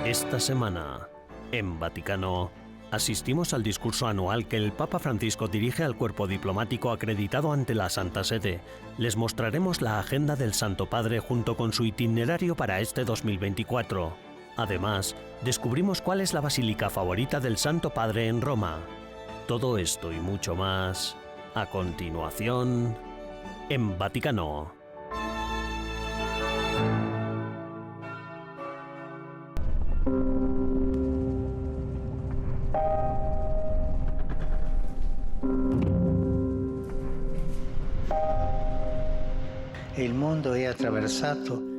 Esta semana, en Vaticano, asistimos al discurso anual que el Papa Francisco dirige al cuerpo diplomático acreditado ante la Santa Sede. Les mostraremos la agenda del Santo Padre junto con su itinerario para este 2024. Además, descubrimos cuál es la basílica favorita del Santo Padre en Roma. Todo esto y mucho más, a continuación, en Vaticano.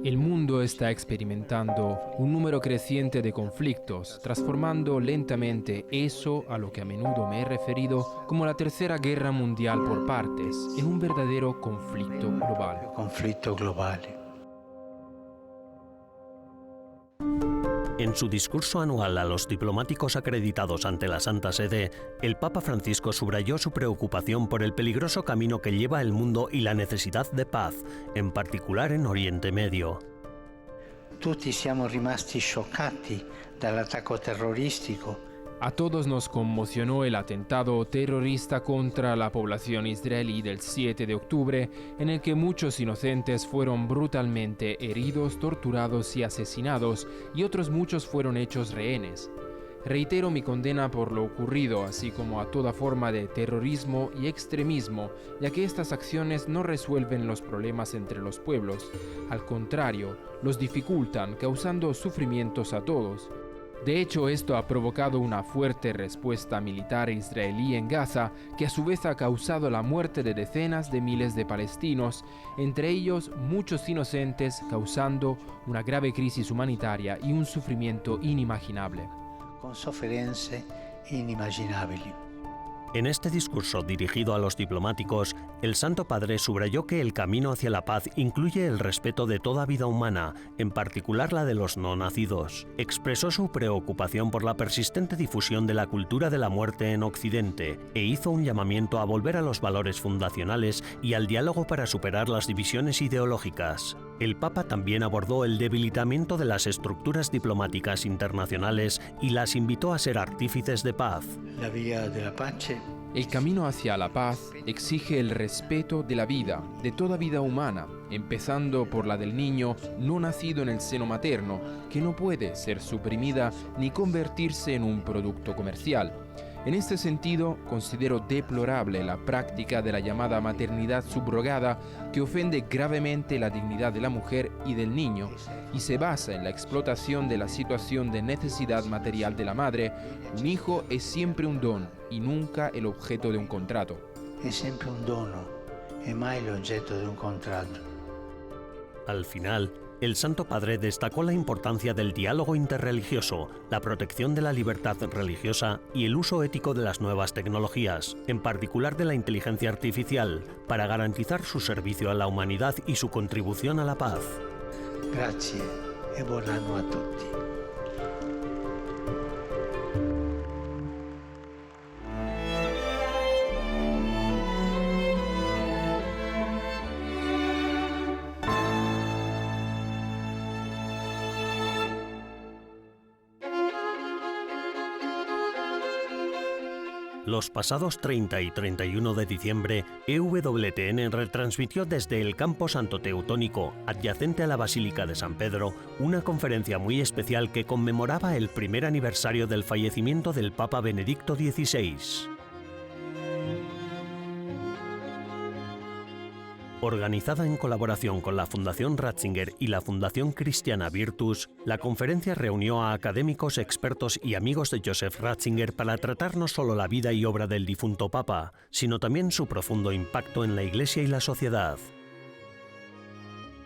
El mundo está experimentando un número creciente de conflictos, transformando lentamente eso a lo que a menudo me he referido como la Tercera Guerra Mundial por partes, en un verdadero conflicto global. En su discurso anual a los diplomáticos acreditados ante la Santa Sede, el Papa Francisco subrayó su preocupación por el peligroso camino que lleva el mundo y la necesidad de paz, en particular en Oriente Medio. Tutti siamo rimasti scioccati dall'attacco terroristico. A todos nos conmocionó el atentado terrorista contra la población israelí del 7 de octubre, en el que muchos inocentes fueron brutalmente heridos, torturados y asesinados, y otros muchos fueron hechos rehenes. Reitero mi condena por lo ocurrido, así como a toda forma de terrorismo y extremismo, ya que estas acciones no resuelven los problemas entre los pueblos. Al contrario, los dificultan, causando sufrimientos a todos. De hecho, esto ha provocado una fuerte respuesta militar israelí en Gaza, que a su vez ha causado la muerte de decenas de miles de palestinos, entre ellos muchos inocentes, causando una grave crisis humanitaria y un sufrimiento inimaginable. Con sofferenze inimaginabili. En este discurso dirigido a los diplomáticos, el Santo Padre subrayó que el camino hacia la paz incluye el respeto de toda vida humana, en particular la de los no nacidos. Expresó su preocupación por la persistente difusión de la cultura de la muerte en Occidente e hizo un llamamiento a volver a los valores fundacionales y al diálogo para superar las divisiones ideológicas. El Papa también abordó el debilitamiento de las estructuras diplomáticas internacionales y las invitó a ser artífices de paz. La vía de la pace. El camino hacia la paz exige el respeto de la vida, de toda vida humana, empezando por la del niño no nacido en el seno materno, que no puede ser suprimida ni convertirse en un producto comercial. En este sentido, considero deplorable la práctica de la llamada maternidad subrogada, que ofende gravemente la dignidad de la mujer y del niño y se basa en la explotación de la situación de necesidad material de la madre. Un hijo es siempre un don y nunca el objeto de un contrato. Es siempre un dono y mai l'oggetto de un contrato. Al final, el Santo Padre destacó la importancia del diálogo interreligioso, la protección de la libertad religiosa y el uso ético de las nuevas tecnologías, en particular de la inteligencia artificial, para garantizar su servicio a la humanidad y su contribución a la paz. Grazie e buon anno a tutti. Los pasados 30 y 31 de diciembre, EWTN retransmitió desde el Campo Santo Teutónico, adyacente a la Basílica de San Pedro, una conferencia muy especial que conmemoraba el primer aniversario del fallecimiento del Papa Benedicto XVI. Organizada en colaboración con la Fundación Ratzinger y la Fundación Cristiana Virtus, la conferencia reunió a académicos, expertos y amigos de Joseph Ratzinger para tratar no solo la vida y obra del difunto Papa, sino también su profundo impacto en la Iglesia y la sociedad.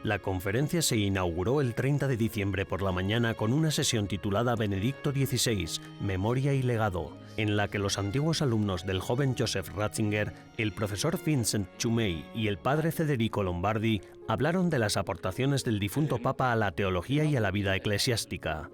La conferencia se inauguró el 30 de diciembre por la mañana con una sesión titulada Benedicto XVI, Memoria y Legado, en la que los antiguos alumnos del joven Joseph Ratzinger, el profesor Vincent Chumey y el padre Federico Lombardi hablaron de las aportaciones del difunto Papa a la teología y a la vida eclesiástica.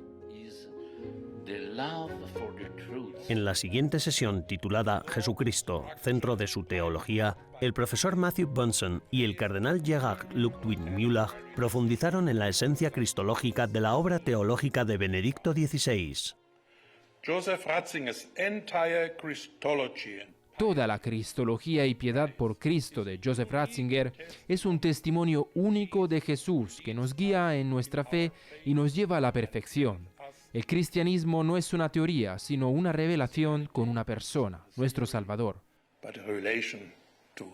En la siguiente sesión, titulada Jesucristo, centro de su teología, el profesor Matthew Bunson y el cardenal Gerhard Ludwig Müller profundizaron en la esencia cristológica de la obra teológica de Benedicto XVI. Joseph Ratzinger's entire Christology. Toda la Cristología y piedad por Cristo de Joseph Ratzinger es un testimonio único de Jesús que nos guía en nuestra fe y nos lleva a la perfección. El cristianismo no es una teoría, sino una revelación con una persona, nuestro Salvador. But a relation to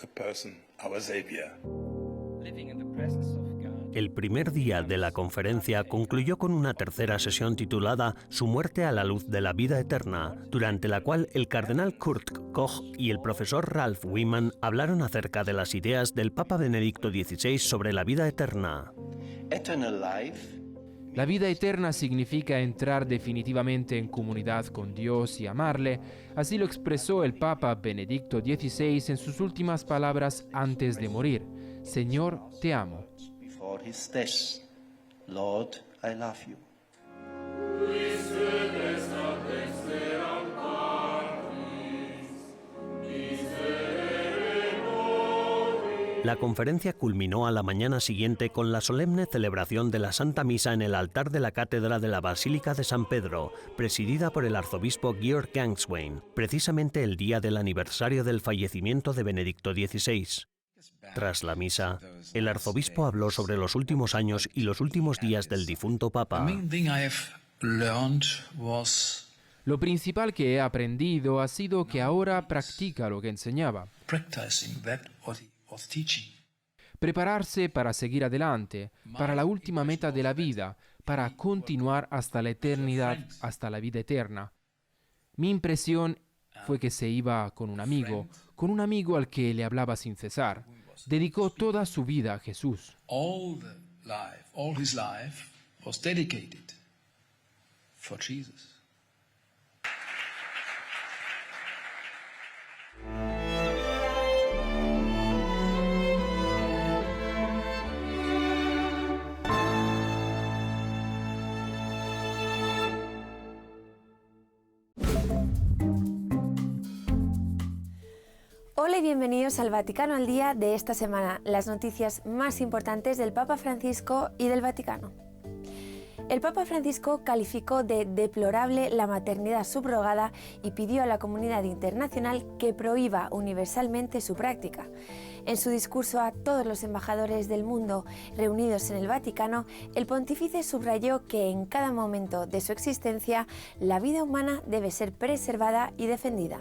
a person, our Savior. El primer día de la conferencia concluyó con una tercera sesión titulada Su muerte a la luz de la vida eterna, durante la cual el cardenal Kurt Koch y el profesor Ralph Wiman hablaron acerca de las ideas del Papa Benedicto XVI sobre la vida eterna. La vida eterna significa entrar definitivamente en comunidad con Dios y amarle. Así lo expresó el Papa Benedicto XVI en sus últimas palabras antes de morir. Señor, te amo. His death, Lord, I love you. La conferencia culminó a la mañana siguiente con la solemne celebración de la Santa Misa en el altar de la Cátedra de la Basílica de San Pedro, presidida por el arzobispo Georg Gangswein, precisamente el día del aniversario del fallecimiento de Benedicto XVI. Tras la misa, el arzobispo habló sobre los últimos años y los últimos días del difunto Papa. Lo principal que he aprendido ha sido que ahora practica lo que enseñaba. Prepararse para seguir adelante, para la última meta de la vida, para continuar hasta la eternidad, hasta la vida eterna. Mi impresión fue que se iba con un amigo al que le hablaba sin cesar. Dedicó toda su vida a Jesús. All his life was dedicated for Jesus. Hola y bienvenidos al Vaticano al Día de esta semana, las noticias más importantes del Papa Francisco y del Vaticano. El Papa Francisco calificó de deplorable la maternidad subrogada y pidió a la comunidad internacional que prohíba universalmente su práctica. En su discurso a todos los embajadores del mundo reunidos en el Vaticano, el pontífice subrayó que en cada momento de su existencia la vida humana debe ser preservada y defendida.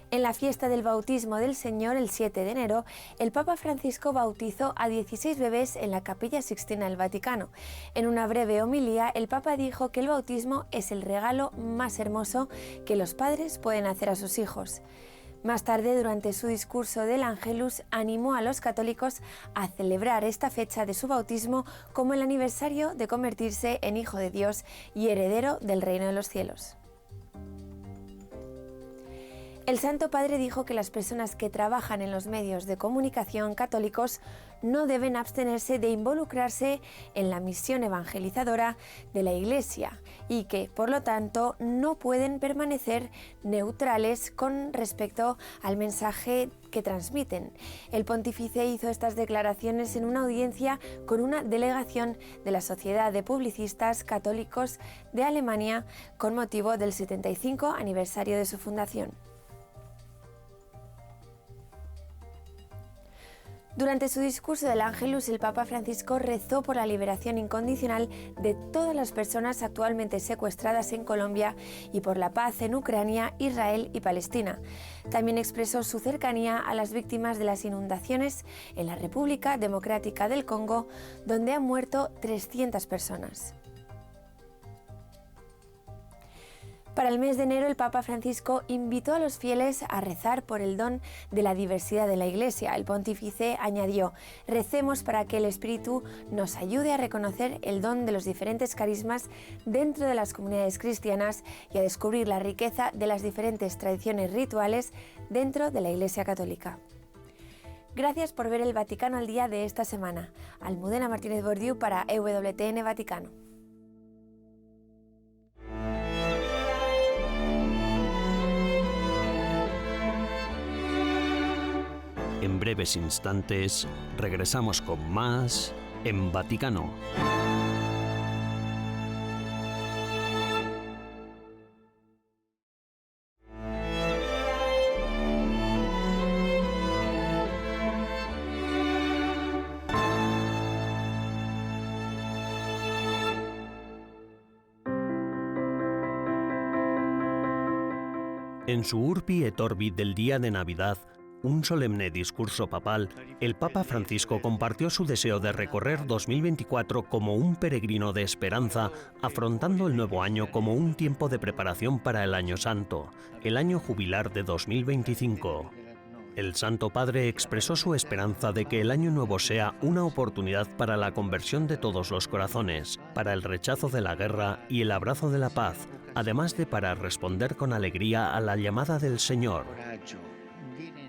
En la fiesta del bautismo del Señor, el 7 de enero, el Papa Francisco bautizó a 16 bebés en la Capilla Sixtina del Vaticano. En una breve homilía, el Papa dijo que el bautismo es el regalo más hermoso que los padres pueden hacer a sus hijos. Más tarde, durante su discurso del Angelus, animó a los católicos a celebrar esta fecha de su bautismo como el aniversario de convertirse en hijo de Dios y heredero del reino de los cielos. El Santo Padre dijo que las personas que trabajan en los medios de comunicación católicos no deben abstenerse de involucrarse en la misión evangelizadora de la Iglesia y que, por lo tanto, no pueden permanecer neutrales con respecto al mensaje que transmiten. El pontífice hizo estas declaraciones en una audiencia con una delegación de la Sociedad de Publicistas Católicos de Alemania con motivo del 75 aniversario de su fundación. Durante su discurso del Angelus, el Papa Francisco rezó por la liberación incondicional de todas las personas actualmente secuestradas en Colombia y por la paz en Ucrania, Israel y Palestina. También expresó su cercanía a las víctimas de las inundaciones en la República Democrática del Congo, donde han muerto 300 personas. Para el mes de enero, el Papa Francisco invitó a los fieles a rezar por el don de la diversidad de la Iglesia. El pontífice añadió: recemos para que el Espíritu nos ayude a reconocer el don de los diferentes carismas dentro de las comunidades cristianas y a descubrir la riqueza de las diferentes tradiciones rituales dentro de la Iglesia Católica. Gracias por ver el Vaticano al Día de esta semana. Almudena Martínez Bordiú para EWTN Vaticano. En breves instantes regresamos con más en Vaticano. En su Urbi et Orbi del día de Navidad, un solemne discurso papal, el Papa Francisco compartió su deseo de recorrer 2024 como un peregrino de esperanza, afrontando el nuevo año como un tiempo de preparación para el Año Santo, el año jubilar de 2025. El Santo Padre expresó su esperanza de que el Año Nuevo sea una oportunidad para la conversión de todos los corazones, para el rechazo de la guerra y el abrazo de la paz, además de para responder con alegría a la llamada del Señor.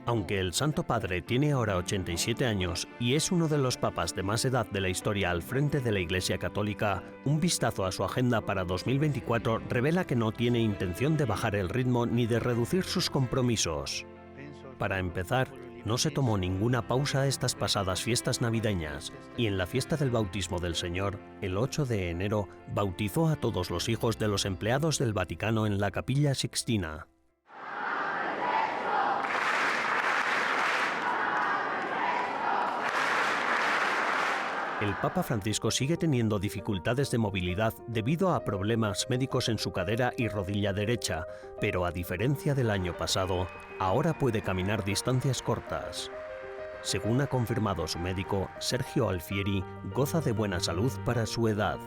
Aunque el Santo Padre tiene ahora 87 años y es uno de los papas de más edad de la historia al frente de la Iglesia Católica, un vistazo a su agenda para 2024 revela que no tiene intención de bajar el ritmo ni de reducir sus compromisos. Para empezar, no se tomó ninguna pausa estas pasadas fiestas navideñas y en la fiesta del bautismo del Señor, el 8 de enero, bautizó a todos los hijos de los empleados del Vaticano en la Capilla Sixtina. El Papa Francisco sigue teniendo dificultades de movilidad debido a problemas médicos en su cadera y rodilla derecha, pero a diferencia del año pasado, ahora puede caminar distancias cortas. Según ha confirmado su médico, Sergio Alfieri, goza de buena salud para su edad.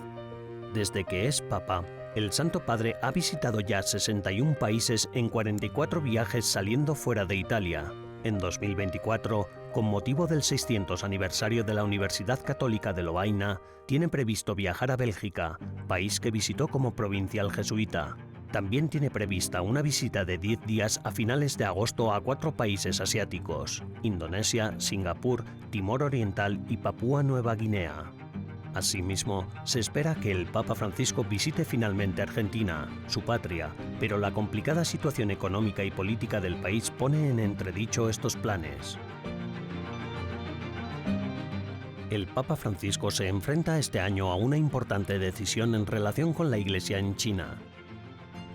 Desde que es Papa, el Santo Padre ha visitado ya 61 países en 44 viajes saliendo fuera de Italia. En 2024, con motivo del 600 aniversario de la Universidad Católica de Lovaina, tiene previsto viajar a Bélgica, país que visitó como provincial jesuita. También tiene prevista una visita de 10 días a finales de agosto a 4 países asiáticos: Indonesia, Singapur, Timor Oriental y Papúa Nueva Guinea. Asimismo, se espera que el Papa Francisco visite finalmente Argentina, su patria, pero la complicada situación económica y política del país pone en entredicho estos planes. El Papa Francisco se enfrenta este año a una importante decisión en relación con la Iglesia en China.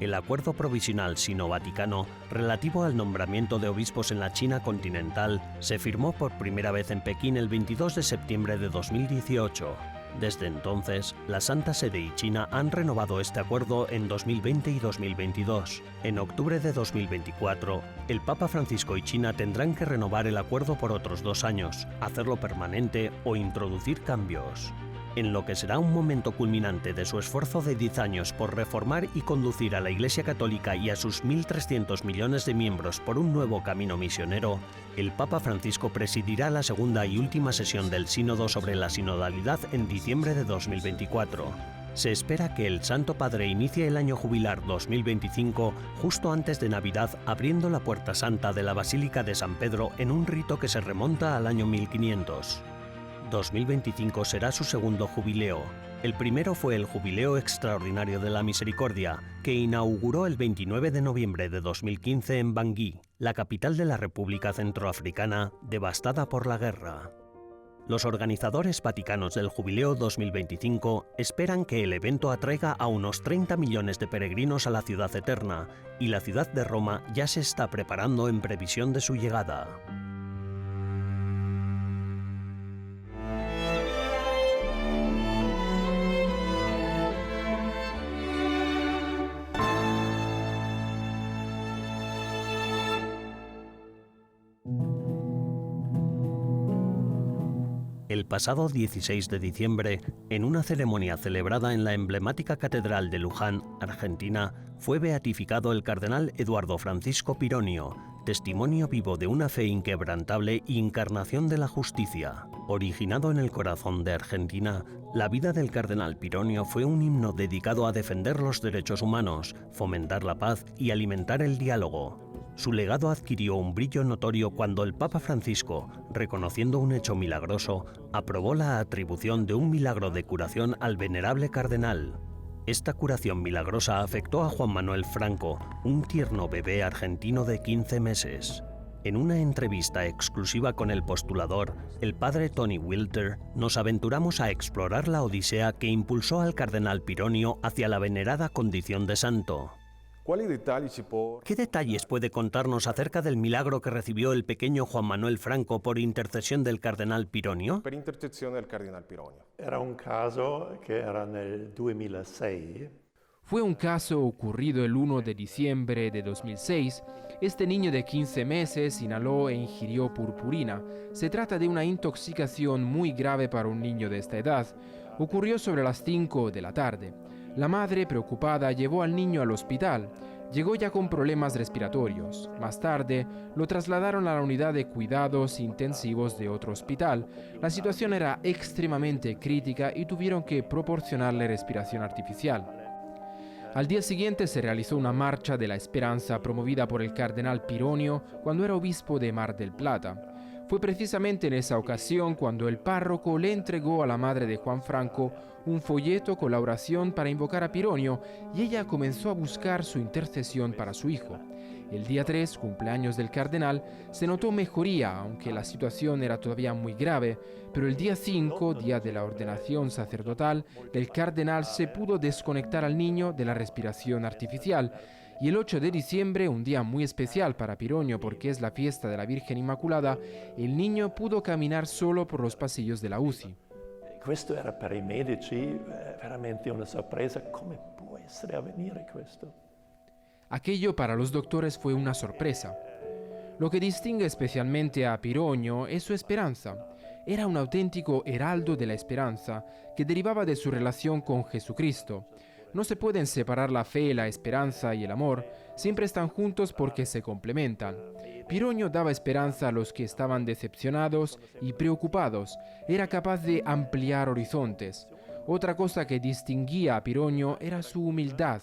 El acuerdo provisional sino-vaticano relativo al nombramiento de obispos en la China continental se firmó por primera vez en Pekín el 22 de septiembre de 2018. Desde entonces, la Santa Sede y China han renovado este acuerdo en 2020 y 2022. En octubre de 2024, el Papa Francisco y China tendrán que renovar el acuerdo por otros 2 años, hacerlo permanente o introducir cambios. En lo que será un momento culminante de su esfuerzo de 10 años por reformar y conducir a la Iglesia Católica y a sus 1.300 millones de miembros por un nuevo camino misionero, el Papa Francisco presidirá la segunda y última sesión del Sínodo sobre la sinodalidad en diciembre de 2024. Se espera que el Santo Padre inicie el año jubilar 2025 justo antes de Navidad, abriendo la Puerta Santa de la Basílica de San Pedro en un rito que se remonta al año 1500. 2025 será su segundo jubileo. El primero fue el Jubileo Extraordinario de la Misericordia, que inauguró el 29 de noviembre de 2015 en Bangui, la capital de la República Centroafricana, devastada por la guerra. Los organizadores vaticanos del Jubileo 2025 esperan que el evento atraiga a unos 30 millones de peregrinos a la Ciudad Eterna, y la ciudad de Roma ya se está preparando en previsión de su llegada. El pasado 16 de diciembre, en una ceremonia celebrada en la emblemática Catedral de Luján, Argentina, fue beatificado el cardenal Eduardo Francisco Pironio, testimonio vivo de una fe inquebrantable y encarnación de la justicia. Originado en el corazón de Argentina, la vida del cardenal Pironio fue un himno dedicado a defender los derechos humanos, fomentar la paz y alimentar el diálogo. Su legado adquirió un brillo notorio cuando el Papa Francisco, reconociendo un hecho milagroso, aprobó la atribución de un milagro de curación al venerable cardenal. Esta curación milagrosa afectó a Juan Manuel Franco, un tierno bebé argentino de 15 meses. En una entrevista exclusiva con el postulador, el padre Tony Wilter, nos aventuramos a explorar la odisea que impulsó al cardenal Pironio hacia la venerada condición de santo. ¿Qué detalles puede contarnos acerca del milagro que recibió el pequeño Juan Manuel Franco por intercesión del cardenal Pironio? Era un caso que era nel 2006. Fue un caso ocurrido el 1 de diciembre de 2006. Este niño de 15 meses inhaló e ingirió purpurina. Se trata de una intoxicación muy grave para un niño de esta edad. Ocurrió sobre las 5 de la tarde. La madre, preocupada, llevó al niño al hospital. Llegó ya con problemas respiratorios. Más tarde, lo trasladaron a la unidad de cuidados intensivos de otro hospital. La situación era extremadamente crítica y tuvieron que proporcionarle respiración artificial. Al día siguiente se realizó una marcha de la esperanza promovida por el cardenal Pironio cuando era obispo de Mar del Plata. Fue precisamente en esa ocasión cuando el párroco le entregó a la madre de Juan Franco un folleto con la oración para invocar a Pironio y ella comenzó a buscar su intercesión para su hijo. El día 3, cumpleaños del cardenal, se notó mejoría, aunque la situación era todavía muy grave, pero el día 5, día de la ordenación sacerdotal, el cardenal se pudo desconectar al niño de la respiración artificial. Y el 8 de diciembre, un día muy especial para Pironio porque es la fiesta de la Virgen Inmaculada, el niño pudo caminar solo por los pasillos de la UCI. Questo era per i medici veramente una sorpresa. Come può essere avvenire questo? Aquello para los doctores fue una sorpresa. Lo que distingue especialmente a Pironio es su esperanza. Era un auténtico heraldo de la esperanza que derivaba de su relación con Jesucristo. No se pueden separar la fe, la esperanza y el amor, siempre están juntos porque se complementan. Pironio daba esperanza a los que estaban decepcionados y preocupados, era capaz de ampliar horizontes. Otra cosa que distinguía a Pironio era su humildad.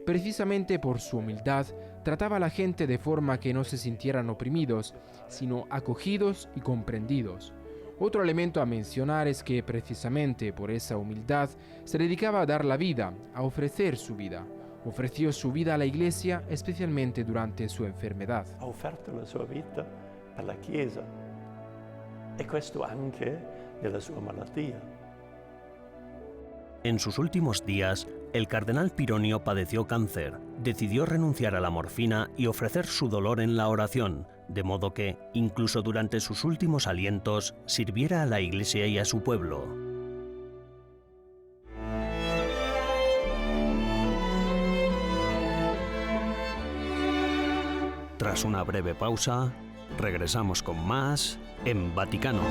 Precisamente por su humildad, trataba a la gente de forma que no se sintieran oprimidos, sino acogidos y comprendidos. Otro elemento a mencionar es que precisamente por esa humildad se dedicaba a dar la vida, a ofrecer su vida. Ofreció su vida a la Iglesia, especialmente durante su enfermedad. Ha offerto la sua vita per la Chiesa e questo anche nella sua malattia. En sus últimos días, el cardenal Pironio padeció cáncer, decidió renunciar a la morfina y ofrecer su dolor en la oración, de modo que, incluso durante sus últimos alientos, sirviera a la Iglesia y a su pueblo. Tras una breve pausa, regresamos con más en Vaticano.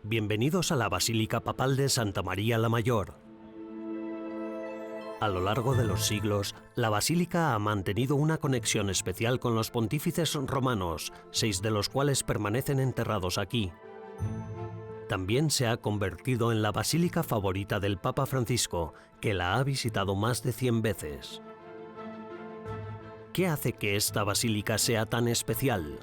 Bienvenidos a la Basílica Papal de Santa María la Mayor. A lo largo de los siglos, la Basílica ha mantenido una conexión especial con los pontífices romanos, 6 de los cuales permanecen enterrados aquí. También se ha convertido en la basílica favorita del Papa Francisco, que la ha visitado más de 100 veces. ¿Qué hace que esta basílica sea tan especial?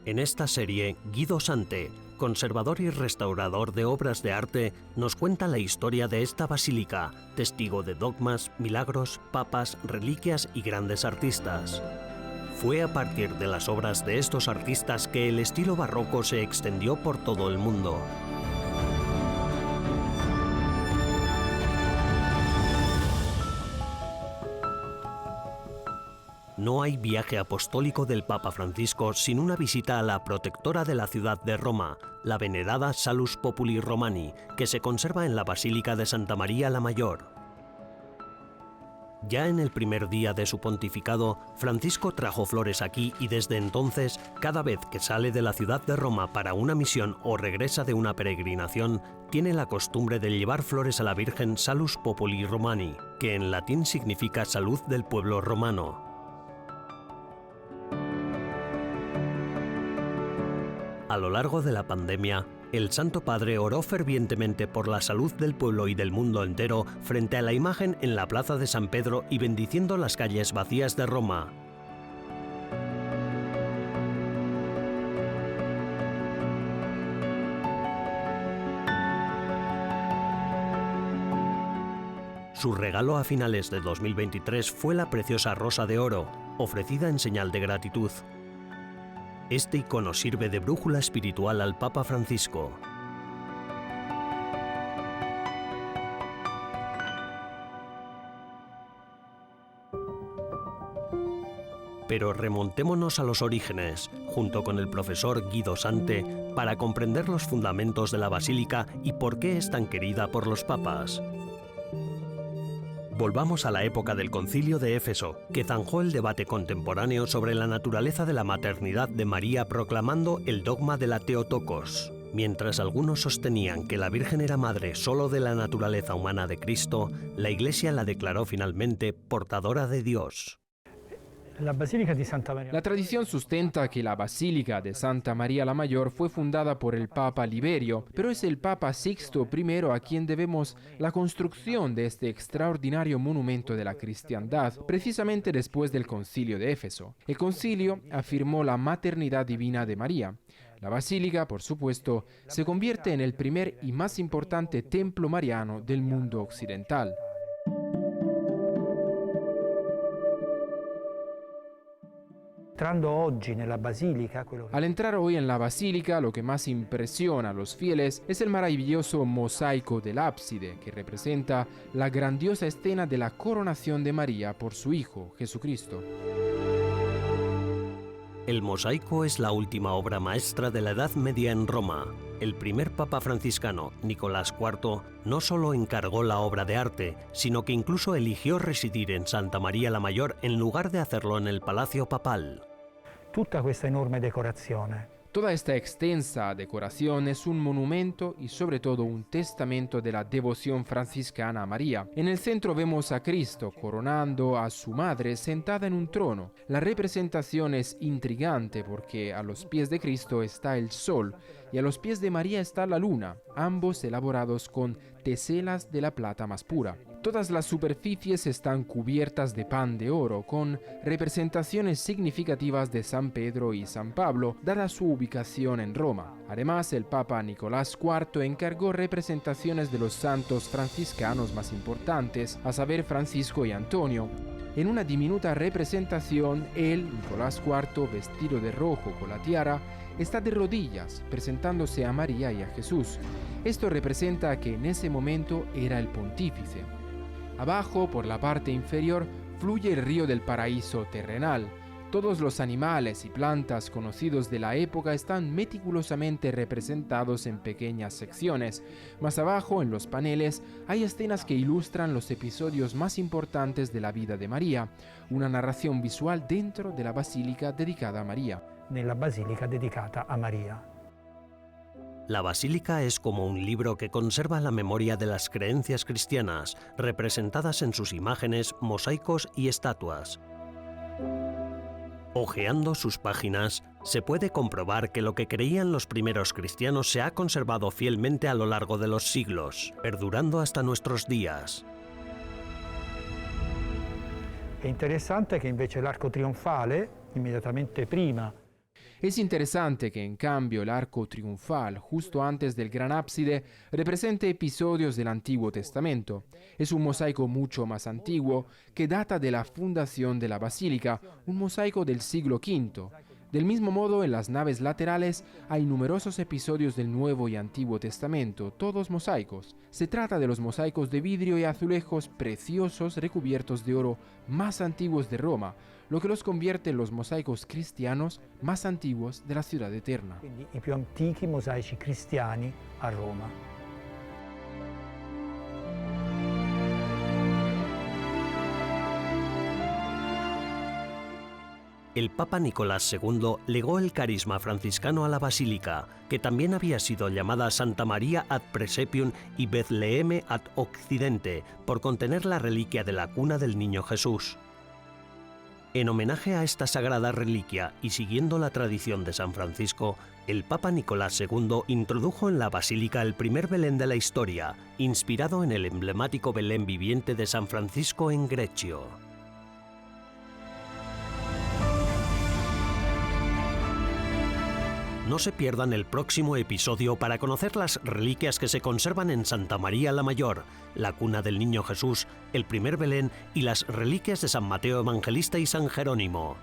En esta serie, Guido Sante, conservador y restaurador de obras de arte, nos cuenta la historia de esta basílica, testigo de dogmas, milagros, papas, reliquias y grandes artistas. Fue a partir de las obras de estos artistas que el estilo barroco se extendió por todo el mundo. No hay viaje apostólico del Papa Francisco sin una visita a la protectora de la ciudad de Roma, la venerada Salus Populi Romani, que se conserva en la Basílica de Santa María la Mayor. Ya en el primer día de su pontificado, Francisco trajo flores aquí y desde entonces, cada vez que sale de la ciudad de Roma para una misión o regresa de una peregrinación, tiene la costumbre de llevar flores a la Virgen Salus Populi Romani, que en latín significa salud del pueblo romano. A lo largo de la pandemia, el Santo Padre oró fervientemente por la salud del pueblo y del mundo entero frente a la imagen en la Plaza de San Pedro y bendiciendo las calles vacías de Roma. Su regalo a finales de 2023 fue la preciosa rosa de oro, ofrecida en señal de gratitud. Este icono sirve de brújula espiritual al Papa Francisco. Pero remontémonos a los orígenes, junto con el profesor Guido Sante, para comprender los fundamentos de la basílica y por qué es tan querida por los papas. Volvamos a la época del Concilio de Éfeso, que zanjó el debate contemporáneo sobre la naturaleza de la maternidad de María proclamando el dogma de la Theotokos. Mientras algunos sostenían que la Virgen era madre solo de la naturaleza humana de Cristo, la Iglesia la declaró finalmente portadora de Dios. La tradición sustenta que la Basílica de Santa María la Mayor fue fundada por el Papa Liberio, pero es el Papa Sixto I a quien debemos la construcción de este extraordinario monumento de la cristiandad, precisamente después del Concilio de Éfeso. El concilio afirmó la maternidad divina de María. La basílica, por supuesto, se convierte en el primer y más importante templo mariano del mundo occidental. Al entrar hoy en la basílica, lo que más impresiona a los fieles es el maravilloso mosaico del ábside, que representa la grandiosa escena de la coronación de María por su Hijo, Jesucristo. El mosaico es la última obra maestra de la Edad Media en Roma. El primer papa franciscano, Nicolás IV, no solo encargó la obra de arte, sino que incluso eligió residir en Santa María la Mayor en lugar de hacerlo en el Palacio Papal. Toda esta extensa decoración es un monumento y sobre todo un testamento de la devoción franciscana a María. En el centro vemos a Cristo coronando a su madre sentada en un trono. La representación es intrigante porque a los pies de Cristo está el sol y a los pies de María está la luna, ambos elaborados con teselas de la plata más pura. Todas las superficies están cubiertas de pan de oro, con representaciones significativas de San Pedro y San Pablo, dada su ubicación en Roma. Además, el Papa Nicolás IV encargó representaciones de los santos franciscanos más importantes, a saber Francisco y Antonio. En una diminuta representación, él, Nicolás IV, vestido de rojo con la tiara, está de rodillas, presentándose a María y a Jesús. Esto representa que en ese momento era el pontífice. Abajo, por la parte inferior, fluye el río del paraíso terrenal. Todos los animales y plantas conocidos de la época están meticulosamente representados en pequeñas secciones. Más abajo, en los paneles, hay escenas que ilustran los episodios más importantes de la vida de María, una narración visual dentro de la basílica dedicada a María. La basílica es como un libro que conserva la memoria de las creencias cristianas, representadas en sus imágenes, mosaicos y estatuas. Hojeando sus páginas, se puede comprobar que lo que creían los primeros cristianos se ha conservado fielmente a lo largo de los siglos, perdurando hasta nuestros días. È interessante che invece l'arco trionfale, immediatamente prima. Es interesante que en cambio el arco triunfal, justo antes del gran ábside, represente episodios del Antiguo Testamento. Es un mosaico mucho más antiguo que data de la fundación de la basílica, un mosaico del siglo V. Del mismo modo, en las naves laterales hay numerosos episodios del Nuevo y Antiguo Testamento, todos mosaicos. Se trata de los mosaicos de vidrio y azulejos preciosos recubiertos de oro más antiguos de Roma, lo que los convierte en los mosaicos cristianos más antiguos de la ciudad eterna. Quindi i più antichi mosaici cristiani a Roma. El Papa Nicolás II legó el carisma franciscano a la basílica, que también había sido llamada Santa María ad Praesepium y Betleheme ad Occidente, por contener la reliquia de la cuna del niño Jesús. En homenaje a esta sagrada reliquia y siguiendo la tradición de San Francisco, el Papa Nicolás II introdujo en la basílica el primer Belén de la historia, inspirado en el emblemático Belén viviente de San Francisco en Greccio. No se pierdan el próximo episodio para conocer las reliquias que se conservan en Santa María la Mayor, la cuna del Niño Jesús, el primer Belén y las reliquias de San Mateo Evangelista y San Jerónimo.